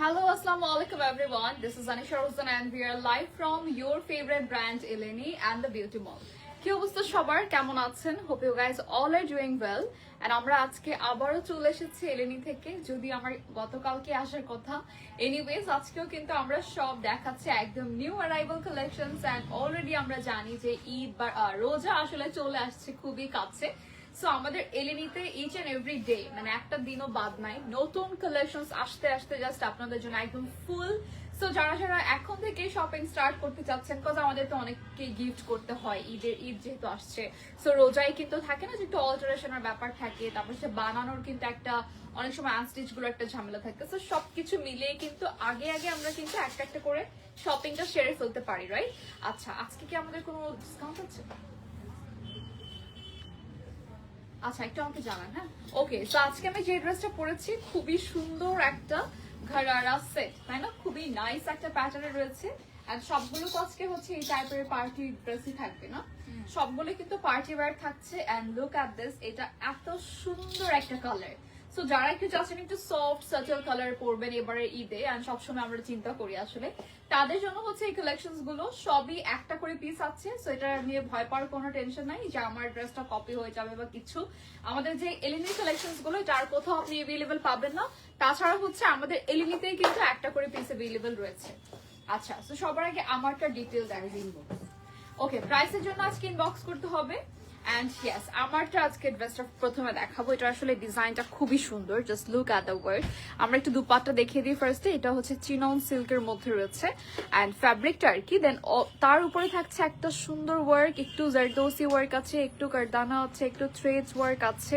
Hello, Assalamu alaikum everyone. This is Anisha Hussain and we are live from your favorite brand Eleni and the Beauty Mall. কি অবস্থা সবার, কেমন আছেন? Hope you guys all are doing well. And আমরা আজকে আবারও চলে এসেছি এলেনি থেকে, যদি আমার গতকালকে আসার কথা। এনিওয়েজ আজকেও কিন্তু আমরা সব দেখাচ্ছি একদম new arrival collections and already আমরা জানি যে ঈদ বা রোজা আসলে চলে আসছে খুবই কাছে। সো আমাদের এলেনিতে ইচ এন্ড এভরি ডে মানে একটা দিনও বাদ নাই, নতুন কালেকশনস আসতে আসতে জাস্ট আপনাদের জন্য একদম ফুল। সো যারা যারা এখন থেকে শপিং স্টার্ট করতে চাচ্ছেন, কজ আমাদের তো অনেককে গিফট করতে হয় ঈদ যেহেতু আসছে। সো রোজায় কিন্তু থাকে না যে একটু অল্টারেশনের ব্যাপার থাকে, তারপর সে বানানোর কিন্তু একটা অনেক সময় আনস্টিচ গুলো একটা ঝামেলা থাকে। সো সবকিছু মিলিয়ে কিন্তু আগে আগে আমরা কিন্তু একটা একটা করে শপিংটা সেরে ফেলতে পারি, রাইট? আচ্ছা, আজকে কি আমাদের কোনো ডিসকাউন্ট আছে? আচ্ছা, একটু আমাকে জানান। হ্যাঁ, ওকে। তো আজকে আমি যে ড্রেসটা পরেছি খুবই সুন্দর একটা ঘরারা সেট, তাই না? খুবই নাইস একটা প্যাটার্নে রয়েছে এন্ড সবগুলো তো আজকে হচ্ছে এই টাইপের পার্টি ড্রেসই থাকবে না, সবগুলো কিন্তু পার্টি ওয়্যার থাকছে। এন্ড লুক এট দিস, এটা এত সুন্দর একটা কালার। সো যারা একটু চাচ্ছেন একটু সফট সাটেল কালার পরবেন এবারে ঈদে, এন্ড সবসময় আমরা চিন্তা করি আসলে তাদের জন্য হচ্ছে এই কালেকশনস গুলো সবই একটা করে পিস আছে। সো এটা নিয়ে ভয় পাওয়ার কোনো টেনশন নাই যে আমার ড্রেসটা কপি হয়ে যাবে বা কিছু। আমাদের যে এলিনি কালেকশনস গুলো এটা আর কোথাও আপনি অ্যাভেলেবল পাবেন না। তাছাড়া হচ্ছে আমাদের এলিনিতেই কিন্তু একটা করে পিস অ্যাভেলেবল রয়েছে। আচ্ছা, তো সবার আগে আমারটা ডিটেইল দেখাই। ওকে, প্রাইসের জন্য আজকে ইনবক্স করতে হবে। এন্ড ইয়েস, আমারটা আজকে ড্রেসটা প্রথমে দেখাবো। এটা আসলে ডিজাইনটা খুবই সুন্দর, just look at the work. আমরা একটু দুপাট্টা দেখিয়ে দিই ফার্স্টে। এটা হচ্ছে চিনন সিল্কের মধ্যে রয়েছে এন্ড ফ্যাব্রিকটা আর কি। দেন তার উপরে থাকছে একটা সুন্দর ওয়ার্ক, একটু জারদোসি ওয়ার্ক আছে, একটু কারদানা আছে, একটু থ্রেডস ওয়ার্ক আছে,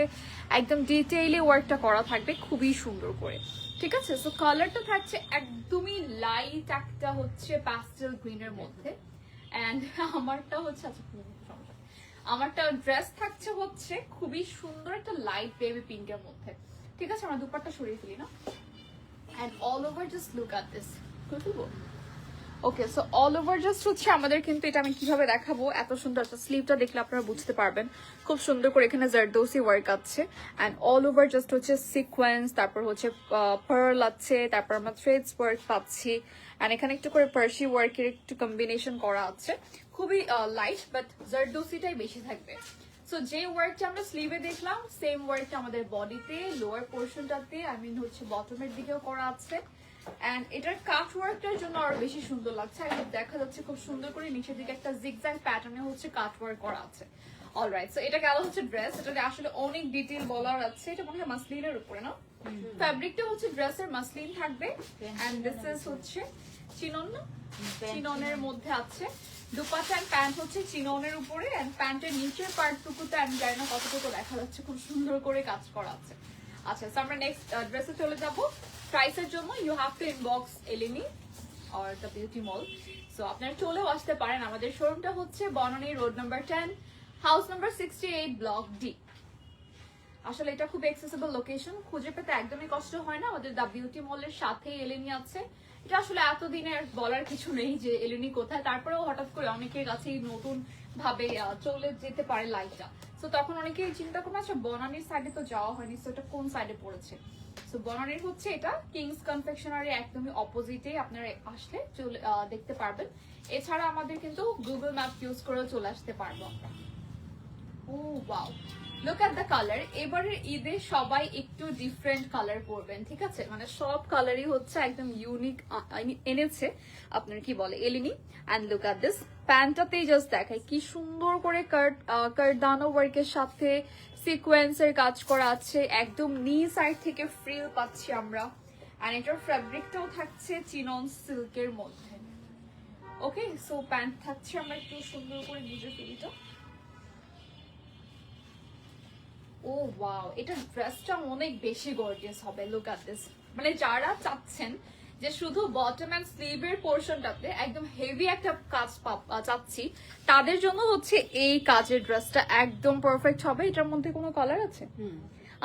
একদম ডিটেইলে ওয়ার্কটা করা থাকবে খুবই সুন্দর করে। ঠিক আছে, সো কালারটা থাকছে একদমই লাইট একটা হচ্ছে প্যাস্টেল গ্রিনের মধ্যে। এন্ড আমারটা হচ্ছে আমারটা ড্রেস থাকছে হচ্ছে খুবই সুন্দর একটা লাইট বেবি পিঙ্কের মধ্যে। ঠিক আছে, আমরা দুপাট্টা সরিয়ে ফেলি না। And all over just look at this. Okay, so all over just হচ্ছে আমাদের কিন্তু এটা আমি কিভাবে দেখাবো, এত সুন্দর একটা স্লিভটা দেখলে আপনারা বুঝতে পারবেন। খুব সুন্দর করে এখানে জারদোসি ওয়ার্ক আছে এন্ড অল ওভার জাস্ট হচ্ছে সিকোয়েন্স, তারপর হচ্ছে পার্ল আছে, তারপর আমরা থ্রেডস ওয়ার্ক পাচ্ছি এন্ড এখানে একটু করে পার্সি ওয়ার্কের একটু কম্বিনেশন করা আছে। খুবই লাইট বাট জারদোসিটাই বেশি থাকবে। সো যে ওয়ার্কটা আমরা স্লিভে দেখলাম সেম ওয়ার্কটা আমাদের বডিতে লোয়ার পোর্শনটাতে আই মিন হচ্ছে বটমের দিকেও করা আছে। এন্ড এটার কাট ওয়ার্কটার জন্য আরো বেশি সুন্দর লাগছে। একদম দেখা যাচ্ছে খুব সুন্দর করে নিচের দিকে একটা জিগজ্যাগ প্যাটার্নে হচ্ছে কাট ওয়ার্ক করা আছে। অলরাইট, সো এটা গেল হচ্ছে ড্রেস। এটাতে আসলে অনেক ডিটেইল বলার আছে। এটা মনে হয় মাসলিনের উপরে না, ফ্যাব্রিকটা হচ্ছে ড্রেসের মাসলিন থাকবে এন্ড দিস ইজ হচ্ছে চিনন না, চিননের মধ্যে আছে। দুপাট্টা এন্ড প্যান্ট হচ্ছে চিননের উপরে এন্ড প্যান্টের নিচের পার্টটুকুতে আমি জানি না কতটুকু দেখা যাচ্ছে, খুব সুন্দর করে কাজ করা আছে। আচ্ছা, সো আমরা নেক্সট ড্রেসে চলে যাব। প্রাইসের জন্য you have to inbox Elini or the beauty mall. So আপনারা চলেও আসতে পারেন। আমাদের শোরুমটা হচ্ছে Banani road number 10, house number 68, block D. আসলে এটা খুব অ্যাক্সেসিবল লোকেশন, খুঁজে পেতে একদমই কষ্ট হয় না। আমাদের দ্য বিউটি মলের সাথেই এলিনি আছে। এটা আসলে এতদিনের বলার কিছু নেই যে এলিনি কোথায়, তারপরেও হঠাৎ করে অনেকের কাছেই নতুন ভাবে চলে যেতে পারে লাইটটা। সো তখন অনেকেই চিন্তা করবে আচ্ছা বনানীর সাইডে তো যাওয়া হয়নি, সো এটা কোন সাইডে পড়েছে। সো বনানীর হচ্ছে এটা কিংস কনফেকশনারি একদমই অপোজিটে, আপনারা আসলে চলে দেখতে পারবেন। এছাড়া আমাদের কিন্তু গুগল ম্যাপ ইউজ করেও চলে আসতে পারবো আমরা। Oh wow, look at the colour. এবারের ঈদে সবাই একটু ডিফারেন্ট কালার পরবেন, ঠিক আছে? মানে সব কালারই হচ্ছে একদম ইউনিক এনেছে আপনার কি বলে Elini. And look at this, প্যান্টটাতেই জাস্ট দেখায় কি সুন্দর করে কারদানো ওয়ার্কের সাথে সিকোয়েন্সের কাজ করা আছে। একদম নি সাইড থেকে ফ্রিল পাচ্ছি আমরা। এন্ড এটার ফ্যাব্রিকটাও থাকছে চিনন সিল্কের মধ্যে। ওকে, সো প্যান্ট থাকছে, আমরা একটু সুন্দর করে বুঝে ফেলি তো। ও ওয়াও, এটা ড্রেসটা অনেক বেশি গর্জিয়াস হবে। লুক এট দিস, মানে যারা চাচ্ছেন যে শুধু বটম এন্ড স্লিভের পোর্শনটাতে একদম হেভি একটা কাজ চাচ্ছি, তাদের জন্য হচ্ছে এই কাজের ড্রেসটা একদম পারফেক্ট হবে। এটার মধ্যে কোনো কালার আছে?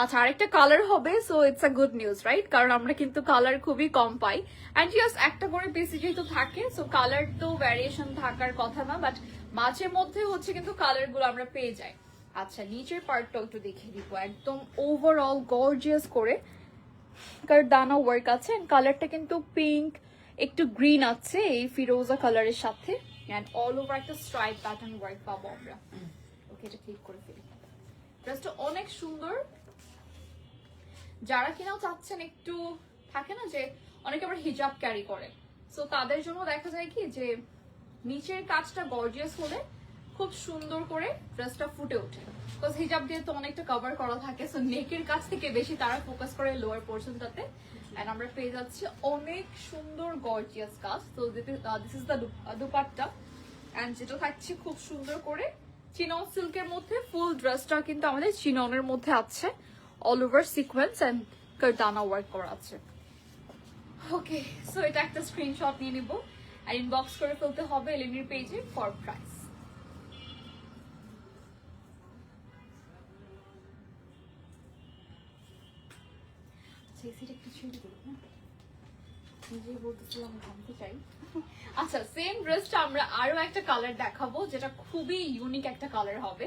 আচ্ছা, আরেকটা কালার হবে। So it's a good news, right? কারণ আমরা কিন্তু কালার খুবই কম পাই। অ্যান্ড ইয়াস, একটা করে পিস যেহেতু থাকে, সো কালার তো ভ্যারিয়েশন থাকার কথা না, বাট মাঝে মধ্যে হচ্ছে কিন্তু কালার গুলো আমরা পেয়ে যাই। আচ্ছা, নিচের পার্টটাও একটু দেখিয়ে দিব, একদম ওভারঅল গর্জিয়াস করে কারদানা ওয়ার্ক আছে, এন্ড কালারটা কিন্তু পিঙ্ক একটু গ্রিন আছে এই ফিরোজা কালারের সাথে, এন্ড অল ওভার একটা স্ট্রাইপ প্যাটার্ন ওয়ার্ক পাবো আমরা। ওকে, এটা ক্লিক করে ফেলি। ড্রেসটা অনেক সুন্দর। যারা কিনাও চাচ্ছেন একটু, থাকে না যে অনেকে আবার হিজাব ক্যারি করে, সো তাদের জন্য দেখা যায় কি যে নিচের কাজটা গর্জিয়াস হলে খুব সুন্দর করে ড্রেসটা ফুটে ওঠে। বিকজ হিজাব দিয়ে তো অনেকটা কভার করা থাকে, সো নেকের কাছ থেকে বেশি তারা ফোকাস করে লোয়ার পোর্শনটাতে। এন্ড আমরা পেয়ে যাচ্ছি অনেক সুন্দর গর্জিয়াস কাজ। তো this is the dupatta, and যেটা থাকছে খুব সুন্দর করে চিনন সিল্কের মধ্যে। ফুল ড্রেসটা কিন্তু আমাদের চিননের মধ্যে আছে, অল ওভার সিকোয়েন্স এন্ড কারদানা ওয়ার্ক করা আছে। ওকে, সো এটা একটা স্ক্রিনশট নিয়ে নিব আর ইনবক্স করে ফেলতে হবে এলিনির পেজে ফর প্রাইস। নিজেই বলতেছিলাম জানতে চাই। আচ্ছা, সেম ড্রেসটা আমরা আরো একটা কালার দেখাবো যেটা খুবই ইউনিক একটা কালার হবে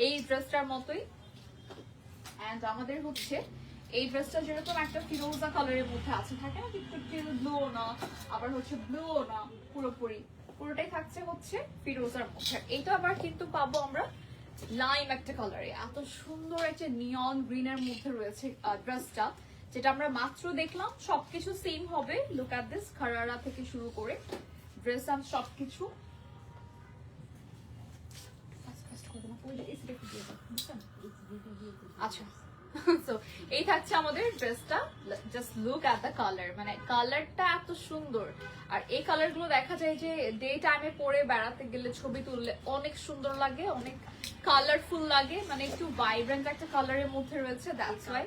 এই ড্রেসটার মতোই। এন্ড আমাদের হচ্ছে এই ড্রেসটা যেরকম একটা ফিরোজা কালারের মধ্যে আছে, থাকে না একটু ব্লু না, আবার হচ্ছে ব্লু না, পুরোটাই থাকছে হচ্ছে ফিরোজার মধ্যে। এটা আবার কিন্তু পাবো আমরা লাইম একটা কালারে, এত সুন্দর একটা নিয়ন গ্রিনের মধ্যে রয়েছে ড্রেসটা, যেটা আমরা মাত্র দেখলাম। সবকিছু সেম হবে, লুক এট দিস, খারারা থেকে শুরু করে ড্রেস আর সবকিছু। আচ্ছা, সো এই থাকছে আমাদের ড্রেসটা। Just look at the colour, মানে কালারটা এত সুন্দর। আর এই কালার গুলো দেখা যায় যে ডে টাইমে পরে বেড়াতে গেলে ছবি তুললে অনেক সুন্দর লাগে, অনেক কালারফুল লাগে, মানে একটু ভাইব্রেন্ট একটা কালারের মধ্যে রয়েছে। দ্যাটস ওয়াই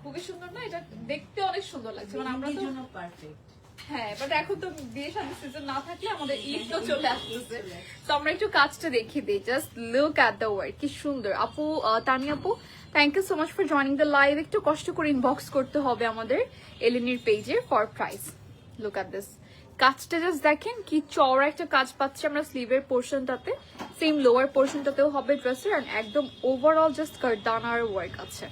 খুবই সুন্দর না, এটা দেখতে অনেক সুন্দর লাগছে। মানে আমরা তো পারফেক্ট, হ্যাঁ, বাট এখন তো বিয়ে শাদী সিজন না থাকলে আমাদের ঈদ তো চলে আসতেছে, তো আমরা একটু কাজটা দেখিয়ে দিই। Just look at the work, কি সুন্দর। আপু, তানি আপু, thank you so much for joining the live. একটু কষ্ট করে ইনবক্স করতে হবে আমাদের এলিনির পেজে for price. Look at this, কাজটা জাস্ট দেখেন কি চওড়া একটা কাজ পাচ্ছি আমরা স্লিভের পোর্শনটাতে, সেম লোয়ার পোর্শনটাতেও হবে ড্রেসের, আর একদম ওভারঅল জাস্ট কারদানার ওয়ার্ক আছে।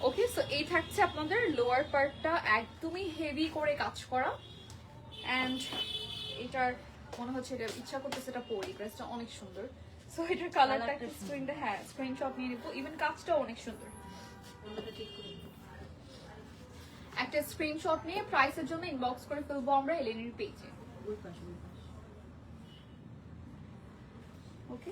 ওকে, সো এই থাকছে আপনাদের লোয়ার পার্টটা, একদমই হেভি করে কাজ করা। এন্ড এটার মনে হচ্ছে এটা ইচ্ছা করতেছে এটা পরি, ড্রেসটা অনেক সুন্দর। সো এটার কালারটা একটা স্ক্রিনশট নিয়ে নিব। ইভেন কাজটাও অনেক সুন্দর। একটা স্ক্রিনশট নিয়ে প্রাইসের জন্য ইনবক্স করে ফেলবো আমরা এলিনির পেজে। ওকে,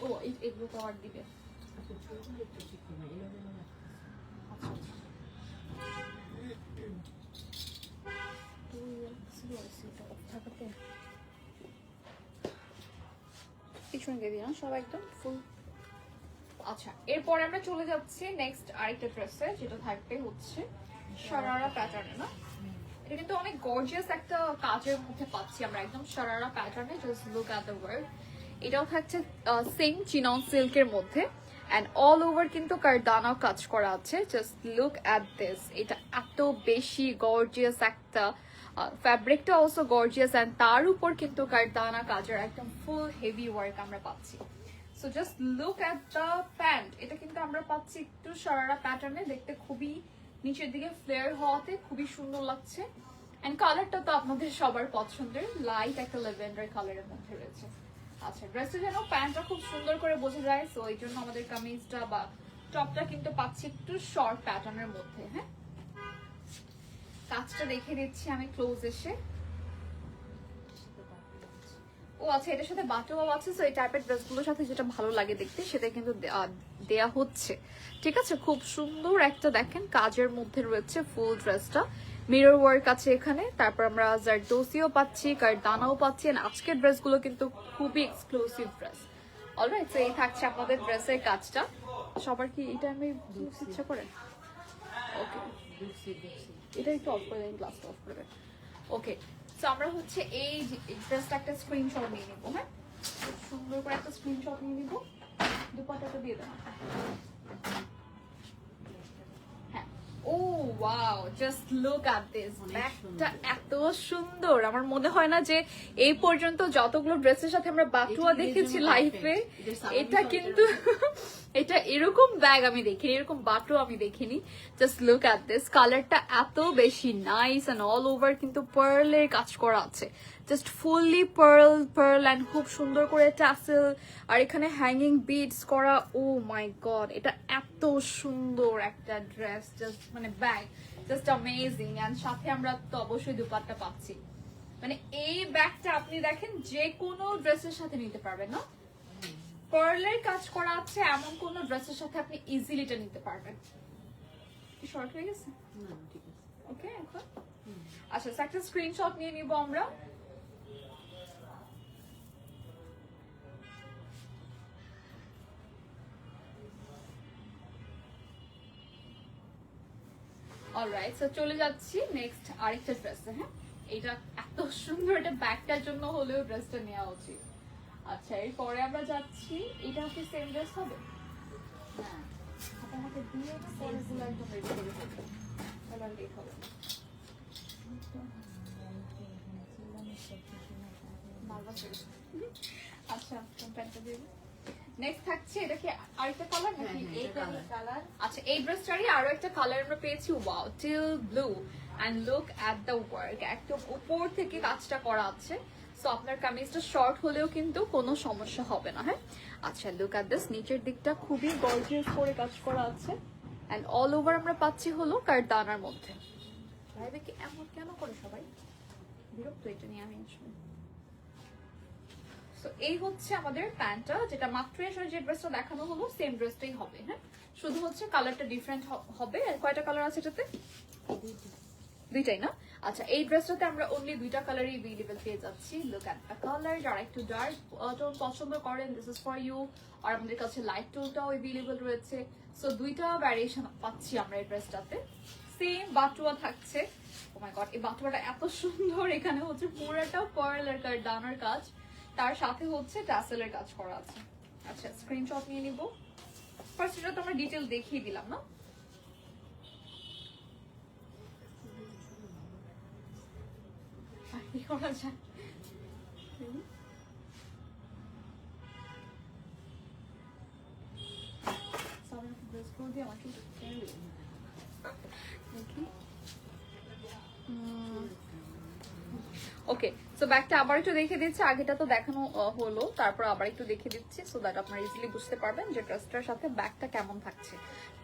ও এগুলো তো আর দিবে। পিছন দিয়ে দিই না সব একদম ফুল। আচ্ছা, এরপরে আমরা চলে যাচ্ছি নেক্সট আরেকটা ড্রেসে, যেটা থাকবে হচ্ছে শারারা প্যাটার্নে। না, এটা কিন্তু অনেক গর্জিয়াস একটা কাজের মধ্যে পাচ্ছি আমরা, একদম শারারা প্যাটার্নে। Just look at the work. এটাও থাকছে সেম চিনন সিল্কের মধ্যে, এন্ড অল ওভার কিন্তু কারদানা কাজ করা আছে। জাস্ট লুক এট দিস, এটা এত বেশি গর্জিয়াস একটা ফ্যাব্রিকটা অলসো গর্জিয়াস, এন্ড তার উপর কিন্তু কারদানা কাজের একদম ফুল হেভি ওয়ার্ক আমরা পাচ্ছি। So just look at the pant, এটা কিন্তু আমরা পাচ্ছি একটু শারারা প্যাটার্নে, দেখতে খুবই নিচের দিকে ফ্লেয়ার হওয়াতে খুবই সুন্দর লাগছে। এন্ড কালারটা তো আপনাদের সবার পছন্দের, লাইট একটা ল্যাভেন্ডার কালারের মধ্যে রয়েছে। আচ্ছা, ড্রেসটা যেন প্যান্টটা খুব সুন্দর করে বোঝা যায়, সো এই জন্য আমাদের কামিজটা বা টপটা কিন্তু পাচ্ছি একটু শর্ট প্যাটার্নের মধ্যে। হ্যাঁ, কাজটা দেখে দিচ্ছি আমি ক্লোজ এসে। ও আচ্ছা, এটার সাথে বাটুয়াও আছে, সো এই টাইপের ড্রেসগুলোর সাথে যেটা ভালো লাগে দেখতে সেটা কিন্তু দেয়া হচ্ছে। ঠিক আছে, খুব সুন্দর একটা দেখেন কাজের মধ্যে রয়েছে ফুল ড্রেসটা, মিরর ওয়ার্ক আছে এখানে। তারপর আমরা জারদোসিও পাচ্ছি, কারদানাও পাচ্ছি। আজকের ড্রেসগুলো কিন্তু খুবই এক্সক্লুসিভ ড্রেস। অলরাইট, সো এই থাকছে আপনাদের ড্রেসের কাজটা। সবার কি এটা আমি ইচ্ছা করে? ওকে, এটা একটু অফ করে দেন, গ্লাসটা অফ করে দেন। ওকে, সো আমরা হচ্ছে এই ড্রেসটা একটা স্ক্রিনশট নিয়ে নিব। হ্যাঁ, সুন্দর করে একটা স্ক্রিনশট নিয়ে নিব। দুপাট্টাটা দিয়ে দেন। হ্যাঁ, oh wow, just look at this, অনেক ব্যাগটা সুন্দর। এত সুন্দর। আমার মনে হয় না যে এই পর্যন্ত যতগুলো ড্রেসের সাথে আমরা বাটুয়া এটা ঈদের দেখেছি জন্য লাইফে, perfect। এদের সালোয়ার এটা সব কিন্তু এটা এরকম ব্যাগ আমি দেখিনি, এরকম বাটুয়া আমি দেখিনি। জাস্ট লুক অ্যাট দিস, কালারটা এত বেশি নাইস এন্ড অল ওভার কিন্তু পার্লের কাজ করা আছে, just fully pearl pearl and খুব সুন্দর করে টাসেল, আর এখানে হ্যাঙ্গিং বিডস করা। ও মাই গড, এটা এত সুন্দর একটা ড্রেস, জাস্ট মানে ব্যাগ জাস্ট অ্যামেজিং। এন্ড সাথে আমরা তো অবশ্যই দুপাট্টা পাচ্ছি। মানে এই ব্যাগটা আপনি দেখেন যে কোনো ড্রেসের সাথে নিতে পারবেন না, পার্লের কাজ করা আছে এমন কোন ড্রেসের সাথে আপনি ইজিলি এটা নিতে পারবেন। কি শর্ট হয়ে গেছে? না, ঠিক আছে। ওকে, এখন আচ্ছা একটা স্ক্রিনশট নিয়ে নিব আমরা। অলরাইট, সো চলে যাচ্ছি নেক্সট আরেকটা ড্রেসে। হ্যাঁ, এটা এত সুন্দর, এটা ব্যাগটার জন্য হলেও ড্রেসটা নেওয়া উচিত। আচ্ছা, এরপরে আমরা যাচ্ছি, এটা কি সেম ড্রেস হবে? হ্যাঁ, আপনি আমাকে দিয়ে না, পরেরগুলো একদম রেডি করে ফেলবেন, তাহলে আর লেট হবে না। বারবার চলছে। আচ্ছা, প্যান্টটা দিয়ে নেক্সট থাকছে, এটা কি আরেকটা কালার নাকি? হ্যাঁ, এই এটা colour। কালার। আচ্ছা, এই ড্রেসটারই আরো একটা কালার আমরা পেয়েছি, wow, teal blue and look at the work, একদম উপর থেকে কাজটা করা আছে। সো আপনার কামিজটা শর্ট হলেও কিন্তু কোনো সমস্যা হবে না। হ্যাঁ, আচ্ছা, লুক এট দিস, নিচের দিকটা খুবই গর্জিয়াস করে কাজ করা আছে এন্ড অল ওভার আমরা পাচ্ছি হলো কারদানার মধ্যে। ভাইবে কি এমন কেন করে সবাই? বিরক্ত এটা নিয়ে আমি আসলে। সো এই হচ্ছে আমাদের প্যান্টটা, যেটা মাত্র আসলে যে ড্রেসটা দেখানো হলো সেম ড্রেসটাই হবে। হ্যাঁ, শুধু হচ্ছে কালারটা ডিফারেন্ট হবে। আর কয়টা কালার আছে এটাতে? দুইটাই না? আচ্ছা, এই ড্রেসটাতে আমরা অনলি দুইটা কালারই अवेलेबल পেয়ে যাচ্ছি। লুক এট দ্য কালার, যারা একটু ডার্ক টোন পছন্দ করেন, দিস ইজ ফর ইউ। আর আমাদের কাছে লাইট টোনটাও अवेलेबल রয়েছে। সো দুইটা ভ্যারিয়েশন পাচ্ছি আমরা এই ড্রেসটাতে। সেম বাটুয়া থাকছে। ও মাই গড, এই বাটুয়াটা এত সুন্দর, এখানে হচ্ছে পুরোটা পার্ল আর কারদানার কাজ, তার সাথে হচ্ছে টাসেলের কাজ করা আছে। আচ্ছা, স্ক্রিনশট নিয়ে নিব। ফার্স্ট এটা তো আমরা ডিটেইল দেখিয়ে দিলাম না? কি করা যায়? ওকে, সো ব্যাগটা আবার একটু দেখে দিচ্ছি, আগেটা তো দেখানো হলো, তারপর আবার একটু দেখে দিচ্ছি সো দ্যাট আপনারা ইজিলি বুঝতে পারবেন যে ড্রেসটার সাথে ব্যাগটা কেমন থাকছে।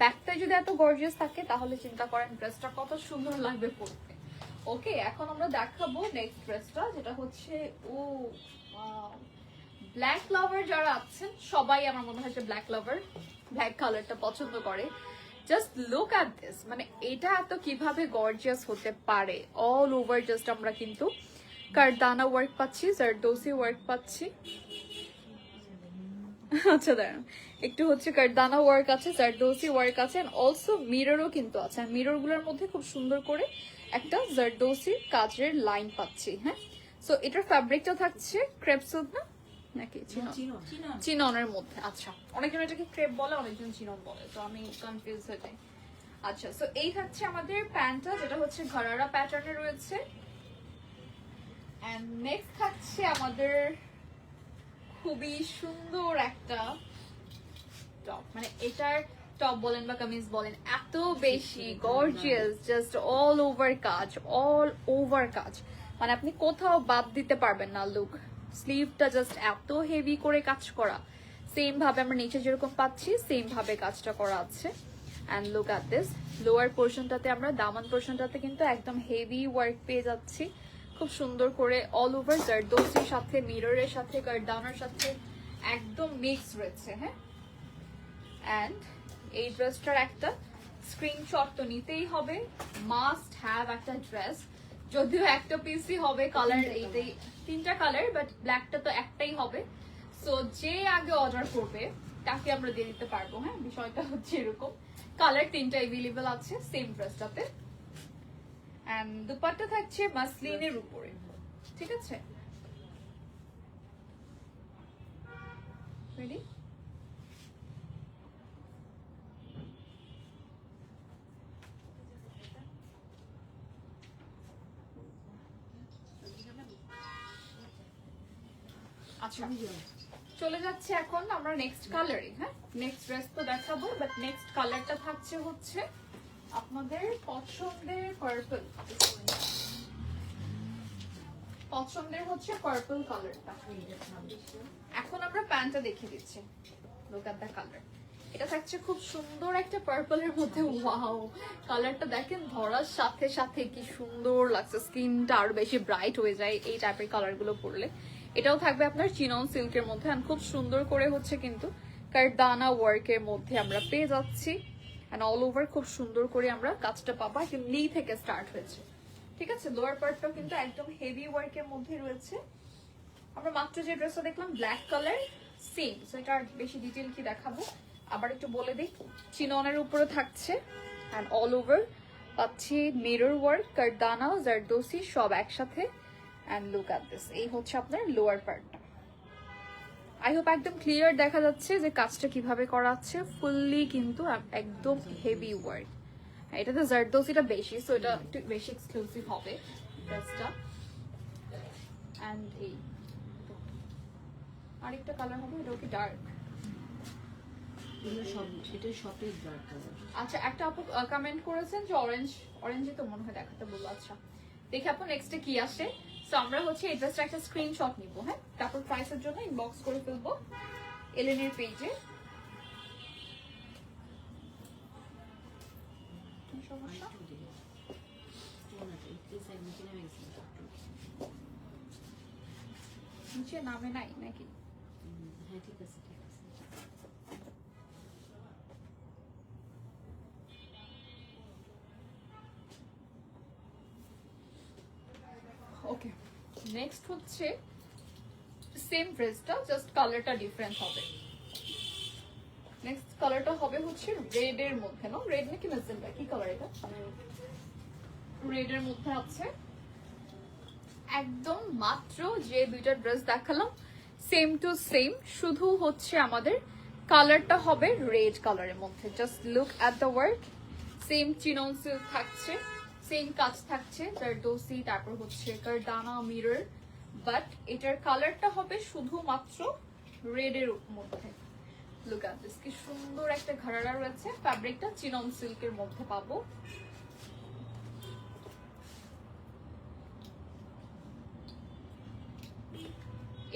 ব্যাগটা যদি এত গর্জিয়াস থাকে তাহলে চিন্তা করেন ড্রেসটা কত সুন্দর লাগবে পরতে। ওকে, এখন আমরা দেখাবো নেক্সট ড্রেসটা, যেটা হচ্ছে ও ব্ল্যাক লাভার যারা আছেন সবাই আমার মনে হয় যে ব্ল্যাক লাভার, ব্ল্যাক কালারটা পছন্দ করে। জাস্ট লুক অ্যাট দিস, মানে এটা এত কিভাবে গর্জিয়াস হতে পারে। অল ওভার জাস্ট আমরা কিন্তু কারদানা ওয়ার্ক পাচ্ছি, জারদোসি ওয়ার্ক পাচ্ছি। আচ্ছা দাঁড়ান, একটু হচ্ছে কারদানা ওয়ার্ক আছে, জারদোসি ওয়ার্ক আছে, এন্ড অলসো মিররও কিন্তু আছে। আর মিরর গুলোর মধ্যে খুব সুন্দর করে একটা জারদোসির কাজের লাইন পাচ্ছি। হ্যাঁ, সো এটার ফ্যাব্রিকটা থাকছে ক্রেপ সিল্ক না নাকি চিননের মধ্যে? আচ্ছা, অনেকজন এটাকে ক্রেপ বলে, অনেকজন চিনন বলে, তো আমি কনফিউজ হয়ে যাই। আচ্ছা, সো এই হচ্ছে আমাদের প্যান্টটা, যেটা হচ্ছে ঘরারা প্যাটার্নে রয়েছে। এন্ড নেক্সট থাকছে আমাদের খুবই সুন্দর একটা টপ, মানে এটার টপ বলেন বা কামিজ বলেন, এত বেশি গর্জিয়াস, জাস্ট অল ওভার কাজ, অল ওভার কাজ, মানে আপনি কোথাও বাদ দিতে পারবেন না। লুক, স্লিভটা জাস্ট এত হেভি করে কাজ করা, সেম ভাবে আমরা নিচে যেরকম পাচ্ছি সেম ভাবে কাজটা করা আছে। And look at this, lower পোর্শনটাতে আমরা দামান পোর্শনটাতে কিন্তু একদম হেভি ওয়ার্ক পেয়ে যাচ্ছি, খুব সুন্দর করে অল ওভার জারদোসির সাথে, মিররের সাথে, কারদানার সাথে একদম মিক্স রয়েছে। হ্যাঁ, অ্যান্ড এই ড্রেসটার একটা স্ক্রিনশট তো নিতেই হবে, মাস্ট হ্যাভ একটা ড্রেস। যদিও একটা পিসই হবে, কালার এইটাই, তিনটা কালার, বাট ব্ল্যাকটা তো একটাই হবে। সো যে আগে অর্ডার করবে তাকে আমরা দিয়ে দিতে পারবো। হ্যাঁ, বিষয়টা হচ্ছে এরকম, কালার তিনটা অ্যাভেলেবল আছে সেম ড্রেসটাতে। এন্ড দুপাট্টা থাকছে মাসলিনের উপরে, ঠিক আছে? রেডি? আচ্ছা চলে যাচ্ছে এখন আমরা নেক্সট কালারে। হ্যাঁ, নেক্সট ড্রেস তো দেখাবো, বাট নেক্সট কালারটা থাকছে হচ্ছে আপনাদের পছন্দের পার্পল। পছন্দের হচ্ছে পার্পল কালারটা। এখন আমরা প্যান্টটা দেখিয়ে দিচ্ছি। Look at the colour. এটা থাকছে খুব সুন্দর একটা পার্পলের মধ্যে। ওয়াও, কালারটা দেখেন ধরার সাথে সাথে কি সুন্দর লাগছে, স্কিনটা আরো বেশি ব্রাইট হয়ে যায় এই টাইপের কালারগুলো পরলে। এটাও থাকবে আপনার চিনন সিল্কের মধ্যে, আর খুব সুন্দর করে হচ্ছে কিন্তু কারদানা ওয়ার্কের মধ্যে আমরা পেয়ে যাচ্ছি। এন্ড অল ওভার খুব সুন্দর করে আমরা কাজটা পাবো, একদম নি থেকে স্টার্ট হয়েছে। ঠিক আছে, লোয়ার পার্টটাও কিন্তু একদম হেভি ওয়ার্কের মধ্যে রয়েছে। আমরা মাত্র যে ড্রেসটা দেখলাম ব্ল্যাক কালার সেম, সো এটা আর বেশি ডিটেইল কি দেখাবো, আবার একটু বলে দিই। চিননের উপরে থাকছে এন্ড অল ওভার পাচ্ছি মিরর ওয়ার্ক, কারদানা, জারদোসি সব একসাথে। এন্ড লুক এট দিস, এই হচ্ছে আপনার লোয়ার পার্টটা। আই হোপ একদম ক্লিয়ার দেখা যাচ্ছে যে কাজটা কিভাবে করা আছে। ফুললি কিন্তু একদম হেভি ওয়ার্ক। এটাতে জারদোসিটা বেশি, সো এটা একটু বেশি এক্সক্লুসিভ হবে ড্রেসটা। এন্ড এই আরেকটা কালার হবে, এটা কি ডার্ক? এটা সবই ডার্ক কালার। আচ্ছা, একটা আপু কমেন্ট করেছেন যে অরেঞ্জ, অরেঞ্জে তো মনে হয় দেখাতে বলবো। আচ্ছা দেখি আপু নেক্সটে কি আসে। সো আমরা হচ্ছে এই ড্রেসটা একটা স্ক্রিনশট নিব। হ্যাঁ, তারপর প্রাইসের জন্য ইনবক্স করে ফেলবো এলেনের পেজে। কি সমস্যা? নিচে নামে নাই নাকি? হ্যাঁ ঠিক আছে ঠিক আছে। ওকে, নেক্সট হচ্ছে সেম ড্রেসটা, জাস্ট কালারটা ডিফারেন্ট হবে। নেক্সট কালারটা হবে হচ্ছে রেড এর মধ্যে। না রেড নাকি মেজেন্টা, কি কালার এটা? রেড এর মধ্যে আছে। একদম মাত্র যে দুইটা ড্রেস দেখালাম সেম টু সেম, শুধু হচ্ছে আমাদের কালারটা হবে রেড কালারের মধ্যে। Just look at the work. Same chinon silk থাকছে, সেম কাজ থাকছে, জারদোসি, তারপর হচ্ছে কারদানা মিরর, বাট এটার কালারটা হবে শুধুমাত্র রেড এর মধ্যে। লুক এট দিস, কি সুন্দর একটা ঘাড়া রয়েছে। ফ্যাব্রিকটা চিনন সিল্কের মধ্যে পাবো।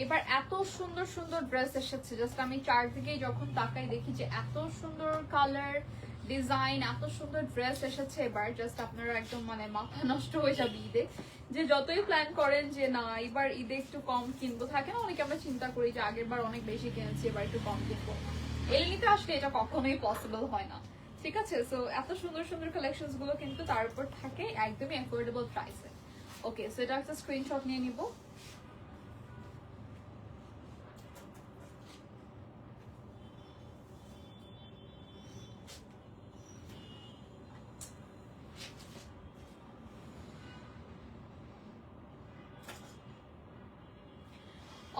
এবার এত সুন্দর সুন্দর ড্রেস এসেছে, জাস্ট আমি চারদিকেই যখন তাকাই দেখি যে এত সুন্দর কালার, ডিজাইন, এত সুন্দর ড্রেস এসেছে। এবার জাস্ট আপনারা একদম মানে মাথা নষ্ট হয়ে যাবে ঈদে, যে যতই প্ল্যান করেন যে না এবার ঈদে একটু কম কিনবো, থাকে না অনেকে আমরা চিন্তা করি যে আগের বার অনেক বেশি কিনেছি এবার একটু কম কিনবো। এমনিতে আসলে এটা কখনোই পসিবল হয় না। ঠিক আছে, সো এত সুন্দর সুন্দর কালেকশনস গুলো কিন্তু তার উপর থাকে একদমই অ্যাফোর্ডেবল প্রাইসে। ওকে, সো এটা একটা স্ক্রিনশট নিয়ে নিবো।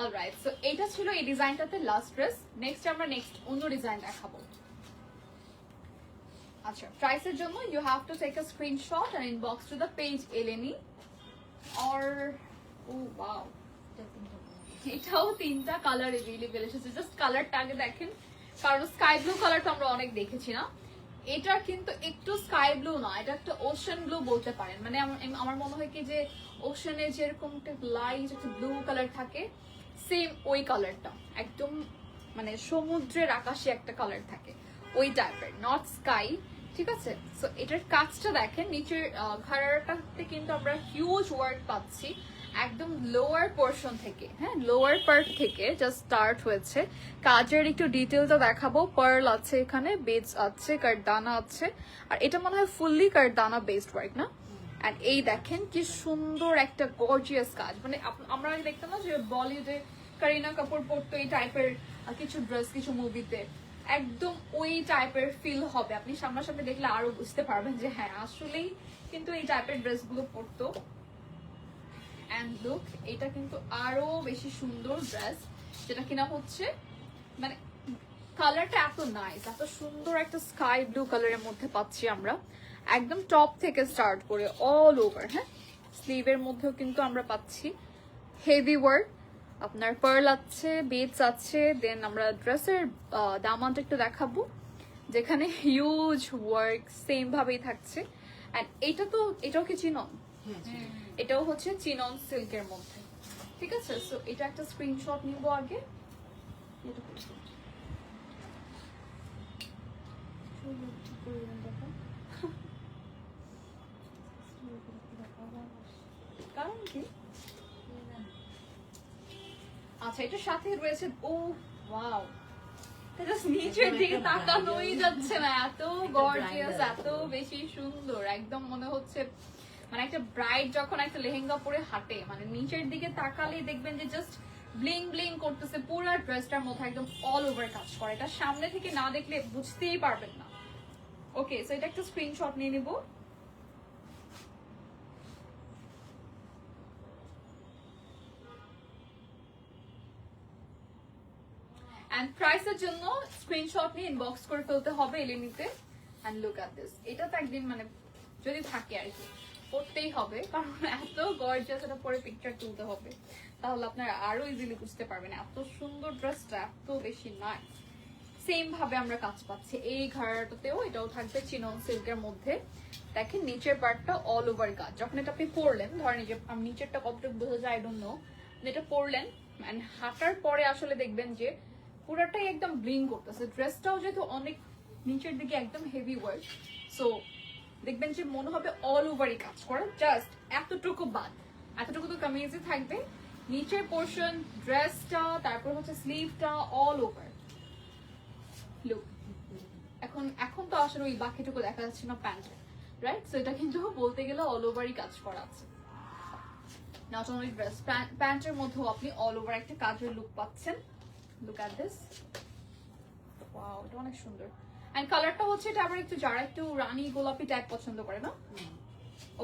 অলরাইট, সো এটা ছিল এই ডিজাইনটাতে লাস্ট ড্রেস। নেক্সট আমরা অন্য ডিজাইন দেখাবো। আচ্ছা, প্রাইসের জন্য you have to take a screenshot and inbox to the page Eleni or oh wow, এটাও তিনটা কালার এভেলেবেল এসেছে। জাস্ট কালারটা আগে দেখেন, কারণ স্কাই ব্লু কালার তো আমরা অনেক দেখেছি না, এটা কিন্তু একটু স্কাই ব্লু না, এটা একটা ওশান ব্লু বলতে পারেন। মানে আমার মনে হয় কি যে ওশানে যেরকম একটা লাইট একটা ব্লু কালার থাকে, সেম ওই কালারটা একদম মানে সমুদ্রের আকাশে একটা কালার থাকে ওই টাইপের, নট স্কাই। ঠিক আছে, সো এটার কাজটা দেখেন, নিচের ঘাড়াটাতে কিন্তু আমরা হিউজ ওয়ার্ক পাচ্ছি একদম লোয়ার পোর্শন থেকে। হ্যাঁ, লোয়ার পার্ট থেকে জাস্ট স্টার্ট হয়েছে। কাজের একটু ডিটেলটা দেখাবো। পার্ল আছে, এখানে বেডস আছে, কারদানা আছে, আর এটা মনে হয় ফুললি কারদানা বেসড ওয়ার্ক না। এন্ড এই দেখেন কি সুন্দর একটা গর্জিয়াস কাজ। মানে আমরা দেখতাম না যে বলিউডে করিনা কাপুর পরতো এই টাইপের কিছু ড্রেস কিছু মুভিতে, একদম ওই টাইপের ফিল হবে। আপনি সামনাসামনি দেখলে আরো বুঝতে পারবেন যে হ্যাঁ আসলেই কিন্তু এই টাইপের ড্রেসগুলো পরতো। এন্ড লুক, এটা কিন্তু আরো বেশি সুন্দর ড্রেস, যেটা কিনা হচ্ছে মানে কালারটা এত নাইস, এত সুন্দর একটা স্কাই ব্লু কালারের মধ্যে পাচ্ছি আমরা, একদম টপ থেকে স্টার্ট করে অল ওভার। হ্যাঁ, স্লিভের মধ্যেও কিন্তু আমরা পাচ্ছি হেভি ওয়ার্ক, আপনার পার্ল আছে, বেডস আছে। দেন আমরা ড্রেসের দামানটা একটু দেখাবো, যেখানে হিউজ ওয়ার্ক সেম ভাবেই থাকছে। অ্যান্ড এটাও কি চিনন? হ্যাঁ এটাও হচ্ছে চিনন সিল্কের মধ্যে, ঠিক আছে। সো এটা একটা স্ক্রিনশট নিব আগে। এটা কারণ কি? আচ্ছা, এটার সাথে রয়েছে, ও ওয়াও, এটা নিচের দিকে তাকানোই যাচ্ছে না, এত গর্জিয়াস, এত বেশি সুন্দর। একদম মনে হচ্ছে মানে একটা ব্রাইড যখন একটা লেহেঙ্গা পরে হাঁটে, মানে নিচের দিকে তাকালেই দেখবেন যে জাস্ট ব্লিং ব্লিং করতেছে। পুরো ড্রেসটার মধ্যে একদম অল ওভার কাজ করে, এটা সামনে থেকে না দেখলে বুঝতেই পারবেন না। ওকে, সো এটা একটা স্ক্রিনশট নিয়ে নিব। এন্ড প্রাইসের জন্য স্ক্রিনশট নিয়ে ইনবক্স করে ফেলতে হবে এলিনিতে। এন্ড লুক এট দিস, এটা তো একদিন মানে যদি থাকে আর কি পড়তেই হবে, কারণ এত গর্জিয়াস, এটা পরে পিকচার তুলতে হবে, তাহলে আপনারা আরো ইজিলি বুঝতে পারবেন এত সুন্দর ড্রেসটা, এত বেশি নাইস। সেম ভাবে আমরা কাজ পাচ্ছি এই ঘাড়াটাতেও, এটাও থাকবে চিনন সিল্কের মধ্যে। দেখেন নিচের পার্টটা অল ওভার কাজ। যখন এটা আপনি পরলেন, ধরেন এই যে নিচেরটা কতটুকু বোঝা যায় আই ডোন্ট নো, এটা পরলেন এন্ড হাঁটার পরে আসলে দেখবেন যে পুরাটাই একদম ব্লিং করতেছে। ড্রেসটাও যেহেতু অনেক নিচের দিকে একদম হেভি ওয়ার্ক, সো দেখবেন যে মনে হবে অল ওভারই কাজ করে, জাস্ট এতটুকু বাদ। এতটুকু তো কামিজে থাকবে, নিচের পোর্শন, ড্রেসটা, তারপর হচ্ছে স্লিভটা, অল ওভার লুক। এখন তো আসলে ওই বাকিটুকু দেখা যাচ্ছে না প্যান্টে, রাইট? সো এটা কিন্তু বলতে গেলে অল ওভারই কাজ করা আছে। নট অনলি ড্রেস, প্যান্টের মধ্যেও আপনি অল ওভার একটা কাজের লুক পাচ্ছেন। লুক এট দিস, ওয়াও, এটা অনেক সুন্দর। এন্ড কালারটা হচ্ছে এটা আবার একটু, যারা একটু রানী গোলাপি টাইপ পছন্দ করে না।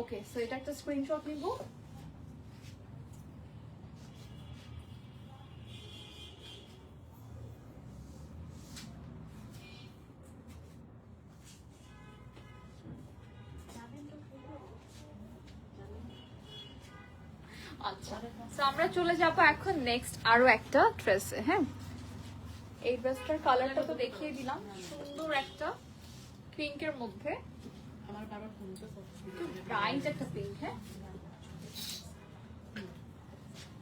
ওকে, সো এটা একটা স্ক্রিনশট নিব। আচ্ছা, সো আমরা চলে যাবো এখন নেক্সট আরো একটা ড্রেসে। হ্যাঁ, এই ড্রেসটার কালারটা তো দেখিয়ে দিলাম, সুন্দর একটা পিঙ্কের মধ্যে, আমার বাবার ফোনটা ব্রাইট একটা পিঙ্ক। হ্যাঁ,